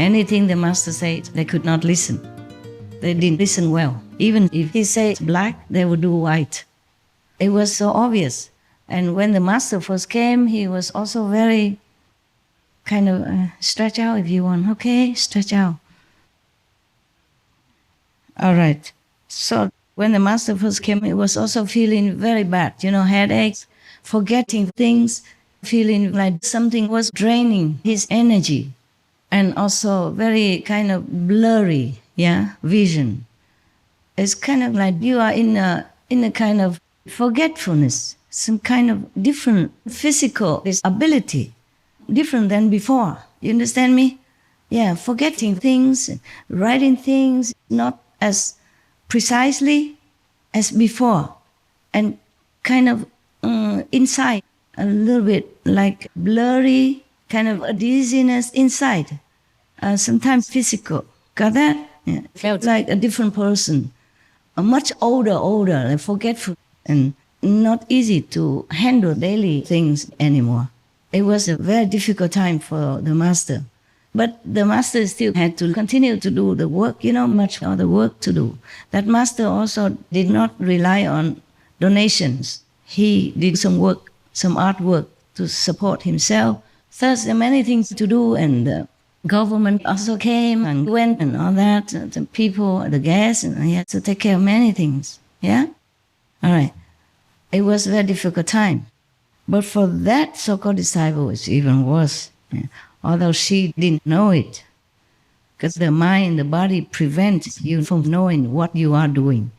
Anything the master said, they could not listen. They didn't listen well. Even if he said black, they would do white. It was so obvious. And when the master first came, he was also very kind of stretch out if you want. Okay, stretch out. All right. So when the master first came, he was also feeling very bad, headaches, forgetting things, feeling like something was draining his energy, and also very kind of blurry, vision. It's kind of like you are in a kind of forgetfulness, some kind of different physical ability, different than before. You understand me? Yeah, forgetting things, writing things, not as precisely as before, and kind of inside, a little bit like blurry, kind of a dizziness inside, sometimes physical. Got that? Yeah. Felt like a different person, a much older, like forgetful, and not easy to handle daily things anymore. It was a very difficult time for the master. But the master still had to continue to do the work, much other work to do. That master also did not rely on donations. He did some work, some artwork to support himself. Thus, there are many things to do, and the government also came and went and all that, the people, the guests, and he had to take care of many things. Yeah? All right. It was a very difficult time. But for that so-called disciple, it's even worse. Yeah. Although she didn't know it, because the mind, the body prevents you from knowing what you are doing,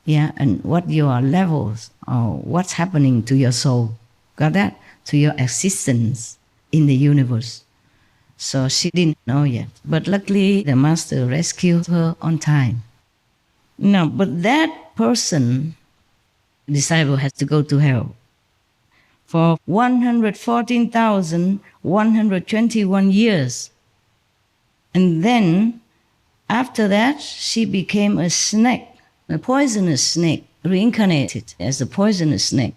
and what your levels or what's happening to your soul. Got that? To your existence in the universe. So she didn't know yet. But luckily, the master rescued her on time. Now, but that person, disciple, has to go to hell for 114,121 years. And then, after that, she became a snake, a poisonous snake, reincarnated as a poisonous snake,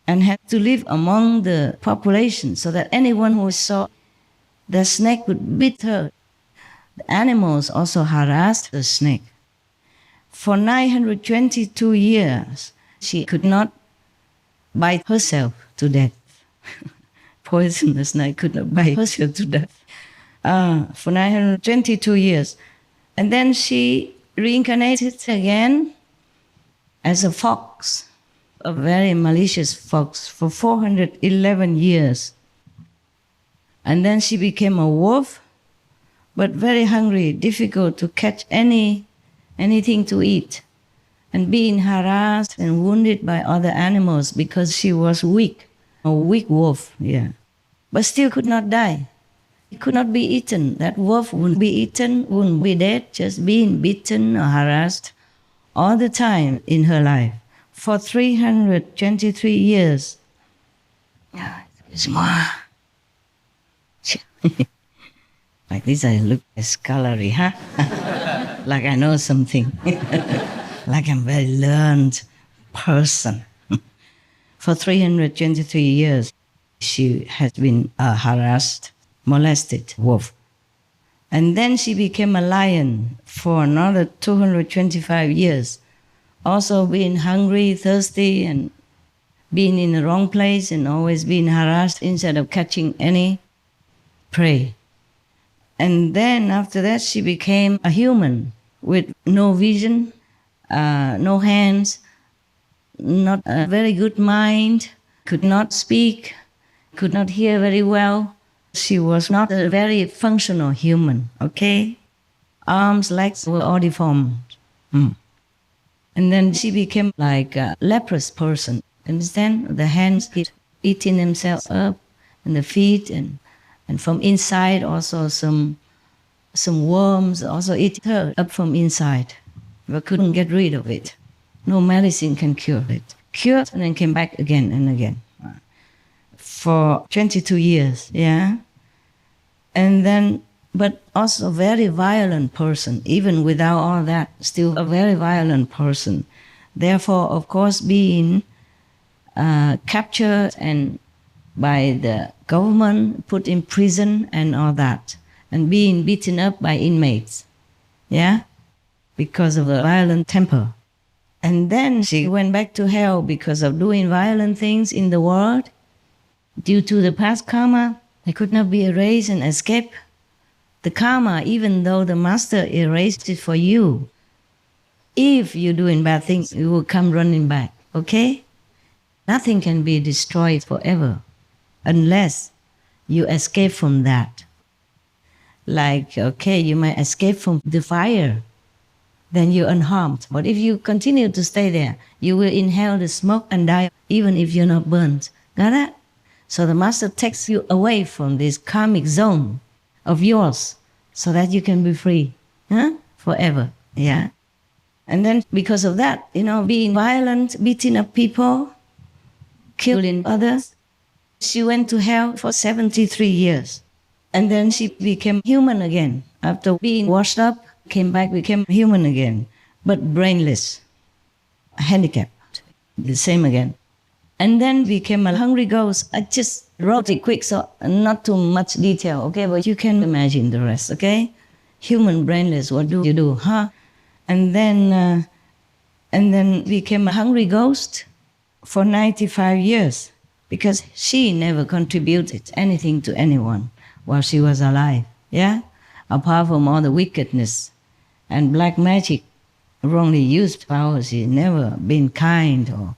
and had to live among the population so that anyone who saw the snake would beat her. The animals also harassed the snake. For 922 years, she could not bite herself to death. Poisonous snake could not bite herself to death. For 922 years. And then she reincarnated again as a fox, a very malicious fox, for 411 years. And then she became a wolf, but very hungry, difficult to catch anything to eat, and being harassed and wounded by other animals because she was weak, a weak wolf, but still could not die. It could not be eaten. That wolf wouldn't be eaten, wouldn't be dead, just being beaten or harassed all the time in her life for 323 years. It's more. Like this, I look scholarly, huh? Like I know something. Like I'm a very learned person. For 323 years, she has been harassed, molested wolf. And then she became a lion for another 225 years, also being hungry, thirsty, and being in the wrong place and always being harassed instead of catching any prey. And then after that, she became a human with no vision, no hands, not a very good mind, could not speak, could not hear very well. She was not a very functional human, okay? Arms, legs were all deformed. And then she became like a leprous person, understand? The hands keep eating themselves up, and the feet, and from inside also some worms also eat her up from inside, but couldn't get rid of it. No medicine can cure it. Cured and then came back again and again. For 22 years, And then, but also a very violent person, even without all that, still a very violent person. Therefore, of course, being captured and by the government, put in prison and all that. and being beaten up by inmates, yeah, because of a violent temper. And then she went back to hell because of doing violent things in the world. Due to the past karma, they could not be erased and escape the karma, even though the master erased it for you. If you're doing bad things, you will come running back, okay? Nothing can be destroyed forever unless you escape from that. Like, okay, you might escape from the fire, then you're unharmed. But if you continue to stay there, you will inhale the smoke and die even if you're not burnt. Got that? So the master takes you away from this karmic zone of yours so that you can be free, forever, yeah? And then because of that, being violent, beating up people, killing others, she went to hell for 73 years. And then she became human again. After being washed up, came back, became human again, but brainless, handicapped, the same again. And then became a hungry ghost. I just wrote it quick, so not too much detail, okay? But you can imagine the rest, okay? Human brainless, what do you do, huh? And then became a hungry ghost for 95 years because she never contributed anything to anyone while she was alive, yeah? Apart from all the wickedness and black magic, wrongly used power, she never been kind, or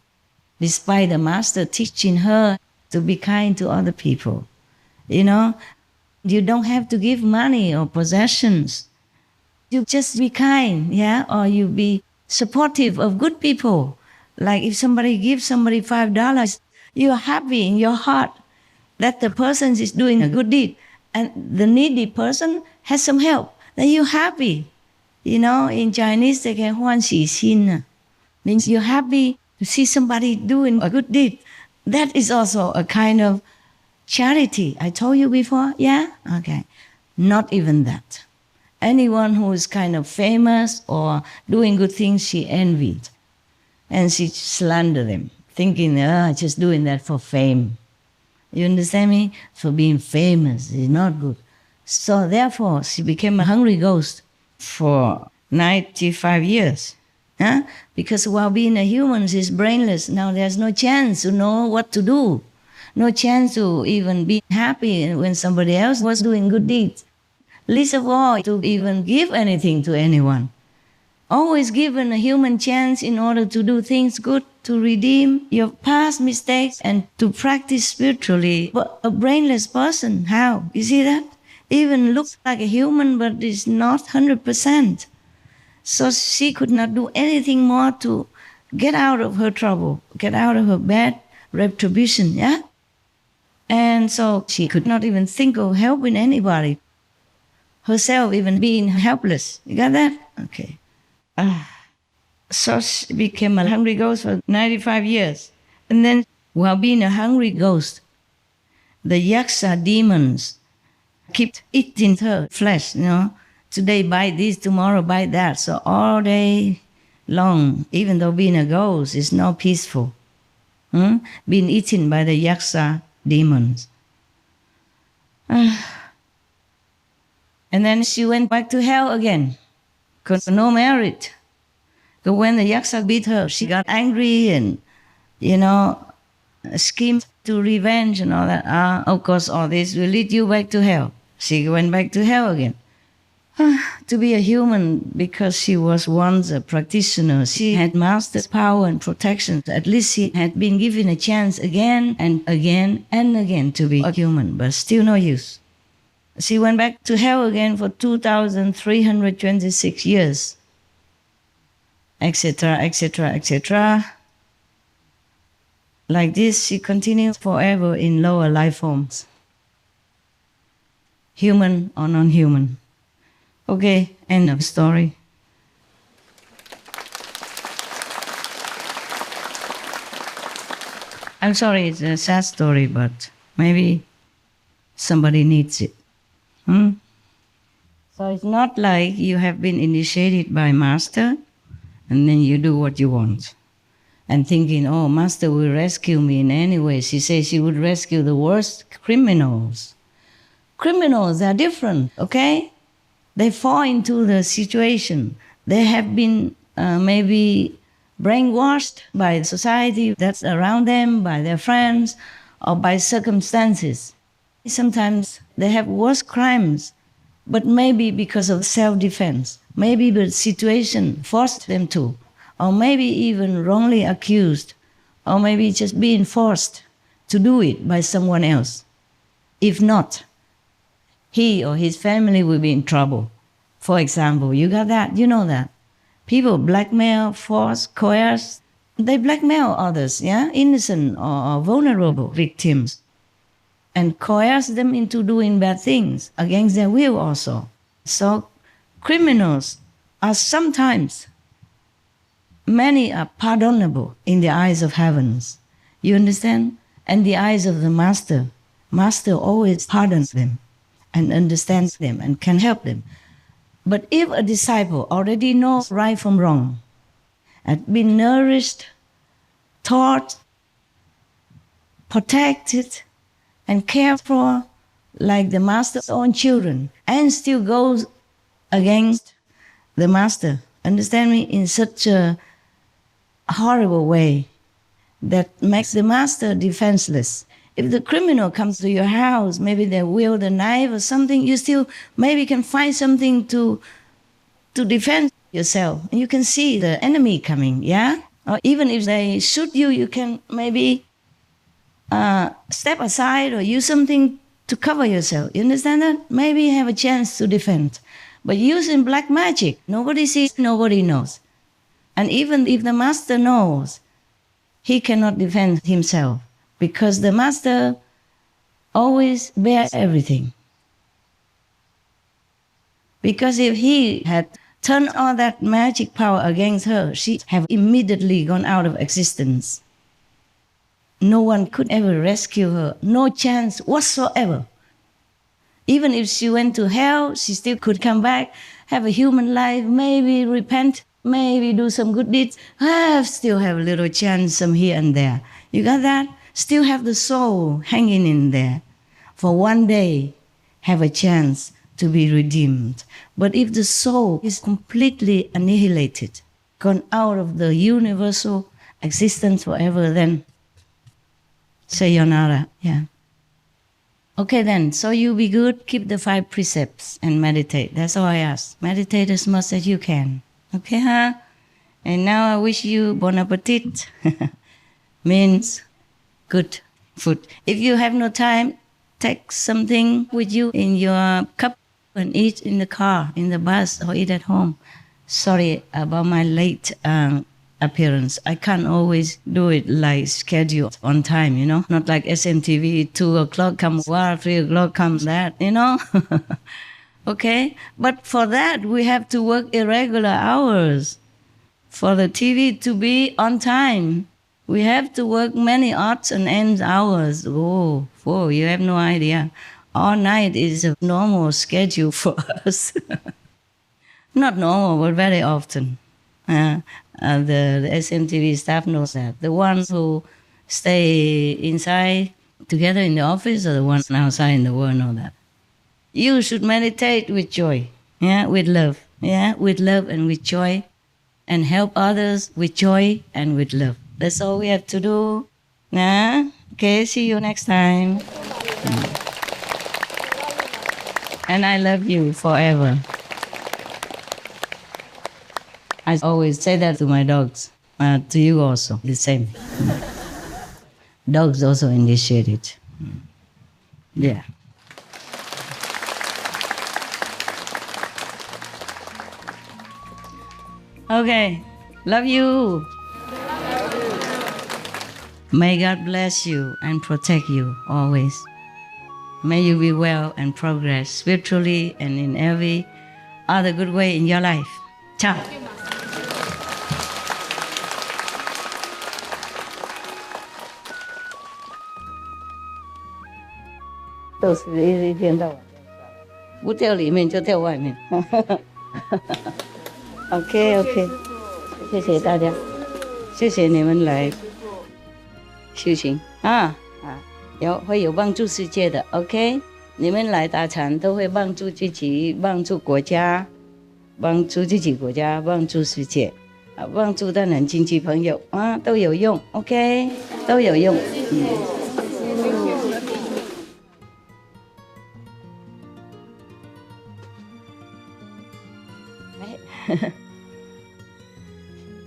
despite the master teaching her to be kind to other people. You don't have to give money or possessions. You just be kind, yeah? Or you be supportive of good people. Like if somebody gives somebody $5, you're happy in your heart that the person is doing a good deed and the needy person has some help. Then you're happy. In Chinese they say huan xi xin, means you're happy to see somebody doing a good deed. That is also a kind of charity. I told you before, yeah? Okay. Not even that. Anyone who is kind of famous or doing good things, she envied. And she slandered them, thinking, just doing that for fame. You understand me? For being famous is not good. So therefore, she became a hungry ghost for 95 years. Because while being a human, she's brainless. Now there's no chance to know what to do. No chance to even be happy when somebody else was doing good deeds. Least of all, to even give anything to anyone. Always given a human chance in order to do things good, to redeem your past mistakes and to practice spiritually. But a brainless person, how? You see that? Even looks like a human, but is not 100%. So she could not do anything more to get out of her trouble, get out of her bad retribution, yeah? And so she could not even think of helping anybody. Herself even being helpless. You got that? Okay. So she became a hungry ghost for 95 years. And then, while being a hungry ghost, the yaksa demons kept eating her flesh, Today buy this, tomorrow buy that. So all day long, even though being a ghost is not peaceful, being eaten by the yaksa demons. And then she went back to hell again, because no merit. But when the yaksa beat her, she got angry and, schemed to revenge and all that. Of course, all this will lead you back to hell. She went back to hell again. To be a human, because she was once a practitioner, she had mastered power and protection. At least she had been given a chance again and again and again to be a human, but still no use. She went back to hell again for 2,326 years, etc., etc., etc. Like this, she continues forever in lower life forms, human or non-human. Okay, end of story. I'm sorry, it's a sad story, but maybe somebody needs it. So it's not like you have been initiated by Master and then you do what you want. And thinking, oh, Master will rescue me in any way. She says she would rescue the worst criminals. Criminals are different, okay? They fall into the situation. They have been maybe brainwashed by society that's around them, by their friends, or by circumstances. Sometimes they have worse crimes, but maybe because of self-defense. Maybe the situation forced them to, or maybe even wrongly accused, or maybe just being forced to do it by someone else. If not, he or his family will be in trouble. For example, you got that, you know that. People blackmail, force, coerce. They blackmail others, yeah, innocent or vulnerable victims, and coerce them into doing bad things against their will also. So criminals are sometimes, many are pardonable in the eyes of heavens. You understand? And the eyes of the master. Master always pardons them and understands them and can help them. But if a disciple already knows right from wrong, had been nourished, taught, protected, and cared for like the master's own children, and still goes against the master, understand me, in such a horrible way that makes the master defenseless. If the criminal comes to your house, maybe they wield a knife or something, you still maybe can find something to defend yourself. You can see the enemy coming, yeah? Or even if they shoot you, you can maybe step aside or use something to cover yourself. You understand that? Maybe you have a chance to defend. But using black magic, nobody sees, nobody knows. And even if the master knows, he cannot defend himself, because the master always bears everything. Because if he had turned all that magic power against her, she'd have immediately gone out of existence. No one could ever rescue her, no chance whatsoever. Even if she went to hell, she still could come back, have a human life, maybe repent, maybe do some good deeds, still have a little chance some here and there. You got that? Still have the soul hanging in there. For one day, have a chance to be redeemed. But if the soul is completely annihilated, gone out of the universal existence forever, then sayonara, yeah. Okay then, so you be good, keep the 5 precepts and meditate. That's all I ask. Meditate as much as you can. Okay, huh? And now I wish you bon appetit. Means good food. If you have no time, take something with you in your cup and eat in the car, in the bus, or eat at home. Sorry about my late appearance. I can't always do it like scheduled on time, you know? Not like SMTV, 2 o'clock comes war, 3 o'clock comes that, you know? Okay? But for that, we have to work irregular hours. For the TV to be on time, we have to work many odds and ends hours. Oh, you have no idea. All night is a normal schedule for us. Not normal, but very often. The SMTV staff knows that. The ones who stay inside together in the office or the ones outside in the world know that. You should meditate with joy, yeah, with love, yeah, with love and with joy, and help others with joy and with love. That's all we have to do. Nah? Okay, see you next time. And I love you forever. I always say that to my dogs, to you also, the same. Dogs also initiate it. Yeah. Okay, love you. May God bless you and protect you always. May you be well and progress spiritually and in every other good way in your life. Ciao. 都是一天到晚在笑，不掉里面就掉外面。OK， 谢谢大家，谢谢你们来修行会有帮助世界的。OK。你们来打禅都会帮助自己，帮助国家，帮助自己国家，帮助世界，帮助当然亲戚朋友啊都有用 ，OK， 都有用。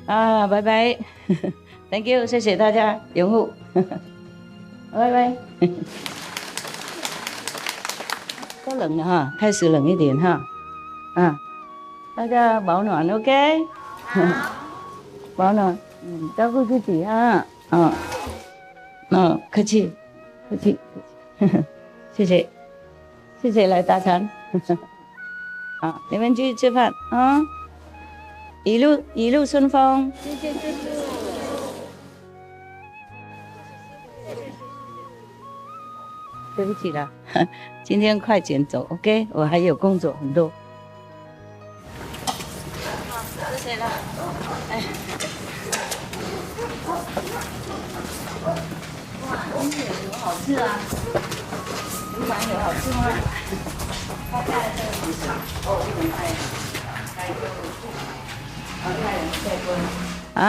啊，拜拜 ，Thank you， 谢谢大家拥护，拜拜。都冷了哈，开始冷一点哈，啊，大家保暖 ，OK， 保暖，照顾自己啊，客气，客气，谢谢，谢谢来打禅，好，你们去吃饭啊，一路顺风，谢谢师父。对不起啦，今天快点走 ，OK， 我还有工作很多。好，谢谢了。哎，哇，今天有好吃啊！牛腩有好吃吗？他带来这个很少，这种带锅，带人带锅。啊，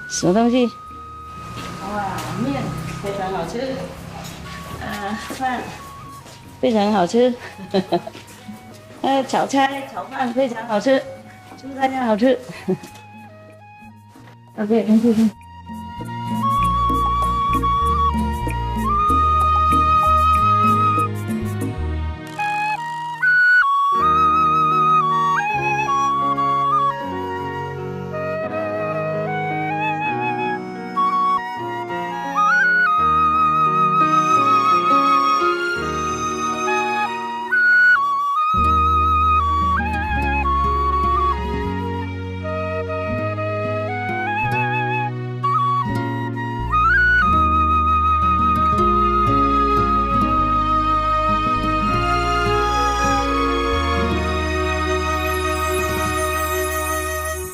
什么东西？哇，面非常好吃。饭非常好吃，炒菜炒饭非常好吃，祝大家好吃。OK， 谢谢。